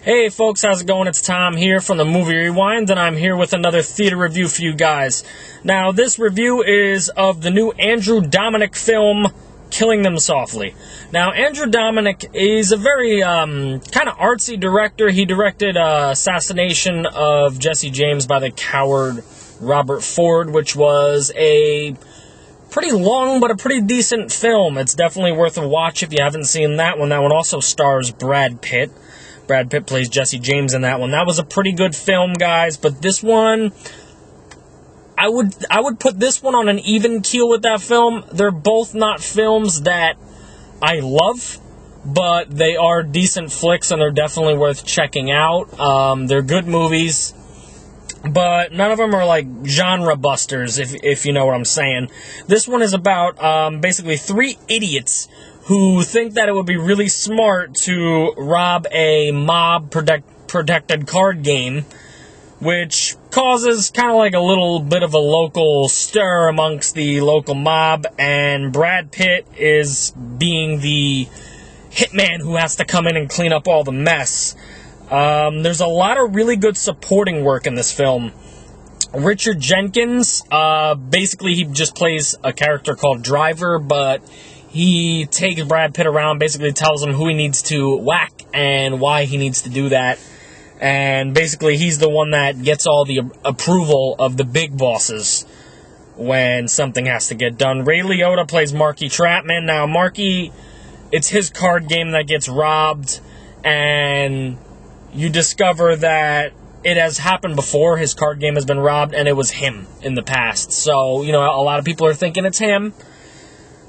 Hey folks, how's it going? It's Tom here from the Movie Rewind, and I'm here with another theater review for you guys. Now, this review is of the new Andrew Dominik film, Killing Them Softly. Now, Andrew Dominik is a very kind of artsy director. He directed Assassination of Jesse James by the coward Robert Ford, which was a pretty long but a pretty decent film. It's definitely worth a watch if you haven't seen that one. That one also stars Brad Pitt. Brad Pitt plays Jesse James in that one. That was a pretty good film, guys, but this one, I would put this one on an even keel with that film. They're both not films that I love, but they are decent flicks, and they're definitely worth checking out. They're good movies, but none of them are like genre busters, if you know what I'm saying. This one is about basically three idiots who think that it would be really smart to rob a mob-protected card game, which causes kind of like a little bit of a local stir amongst the local mob, and Brad Pitt is being the hitman who has to come in and clean up all the mess. There's a lot of really good supporting work in this film. Richard Jenkins, basically he just plays a character called Driver, but he takes Brad Pitt around, basically tells him who he needs to whack and why he needs to do that. And basically he's the one that gets all the approval of the big bosses when something has to get done. Ray Liotta plays Marky Trapman. Now, Marky, it's his card game that gets robbed, and you discover that it has happened before. His card game has been robbed, and it was him in the past. So, you know, a lot of people are thinking it's him.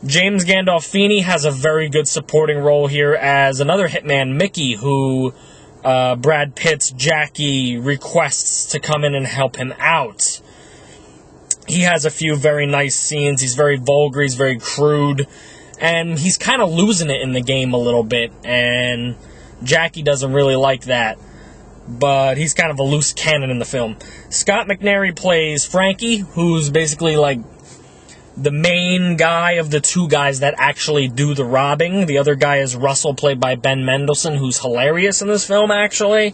James Gandolfini has a very good supporting role here as another hitman, Mickey, who Brad Pitt's Jackie requests to come in and help him out. He has a few very nice scenes. He's very vulgar, he's very crude, and he's kind of losing it in the game a little bit, and Jackie doesn't really like that, but he's kind of a loose cannon in the film. Scott McNairy plays Frankie, who's basically like the main guy of the two guys that actually do the robbing. The other guy is Russell, played by Ben Mendelsohn, who's hilarious in this film, actually.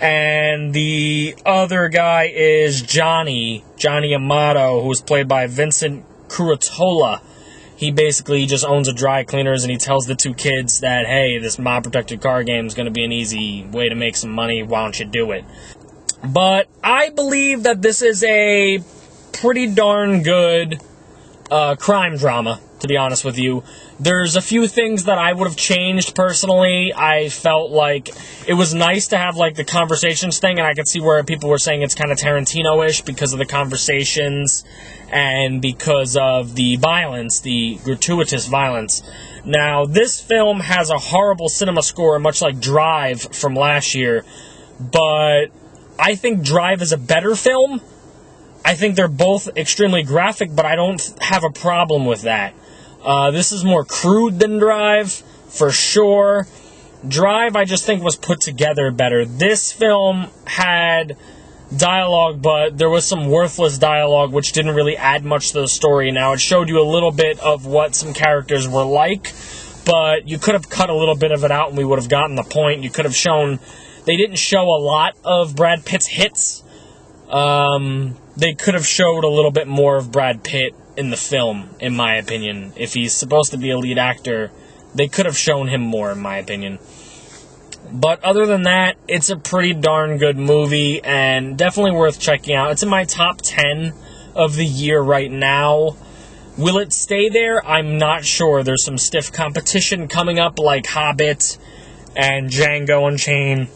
And the other guy is Johnny Amato, who's played by Vincent Curatola. He basically just owns a dry cleaners, and he tells the two kids that, hey, this mob-protected car game is going to be an easy way to make some money. Why don't you do it? But I believe that this is a pretty darn good crime drama, to be honest with you. There's a few things that I would have changed personally. I felt like it was nice to have like the conversations thing, and I could see where people were saying it's kind of Tarantino-ish because of the conversations and because of the violence, the gratuitous violence. Now, this film has a horrible cinema score, much like Drive from last year, but I think Drive is a better film. I think they're both extremely graphic, but I don't have a problem with that. This is more crude than Drive, for sure. Drive, I just think, was put together better. This film had dialogue, but there was some worthless dialogue, which didn't really add much to the story. Now, it showed you a little bit of what some characters were like, but you could have cut a little bit of it out, and we would have gotten the point. You could have shown... They didn't show a lot of Brad Pitt's hits. They could have showed a little bit more of Brad Pitt in the film, in my opinion. If he's supposed to be a lead actor, they could have shown him more, in my opinion. But other than that, it's a pretty darn good movie, and definitely worth checking out. It's in my top 10 of the year right now. Will it stay there? I'm not sure. There's some stiff competition coming up, like Hobbit and Django Unchained,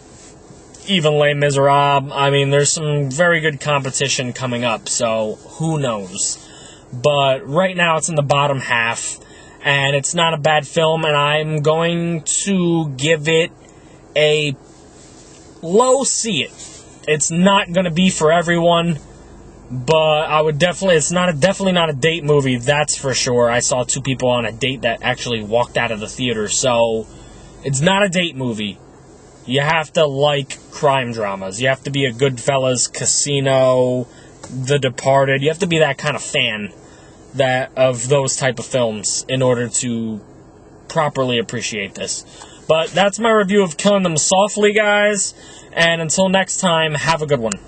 even Les Miserables. I mean, there's some very good competition coming up, so who knows. But right now it's in the bottom half, and it's not a bad film, and I'm going to give it a low C. It's not going to be for everyone, but I would definitely, definitely not a date movie, that's for sure. I saw two people on a date that actually walked out of the theater, so it's not a date movie. You have to like crime dramas. You have to be a Goodfellas, Casino, The Departed. You have to be that kind of fan of those type of films in order to properly appreciate this. But that's my review of Killing Them Softly, guys. And until next time, have a good one.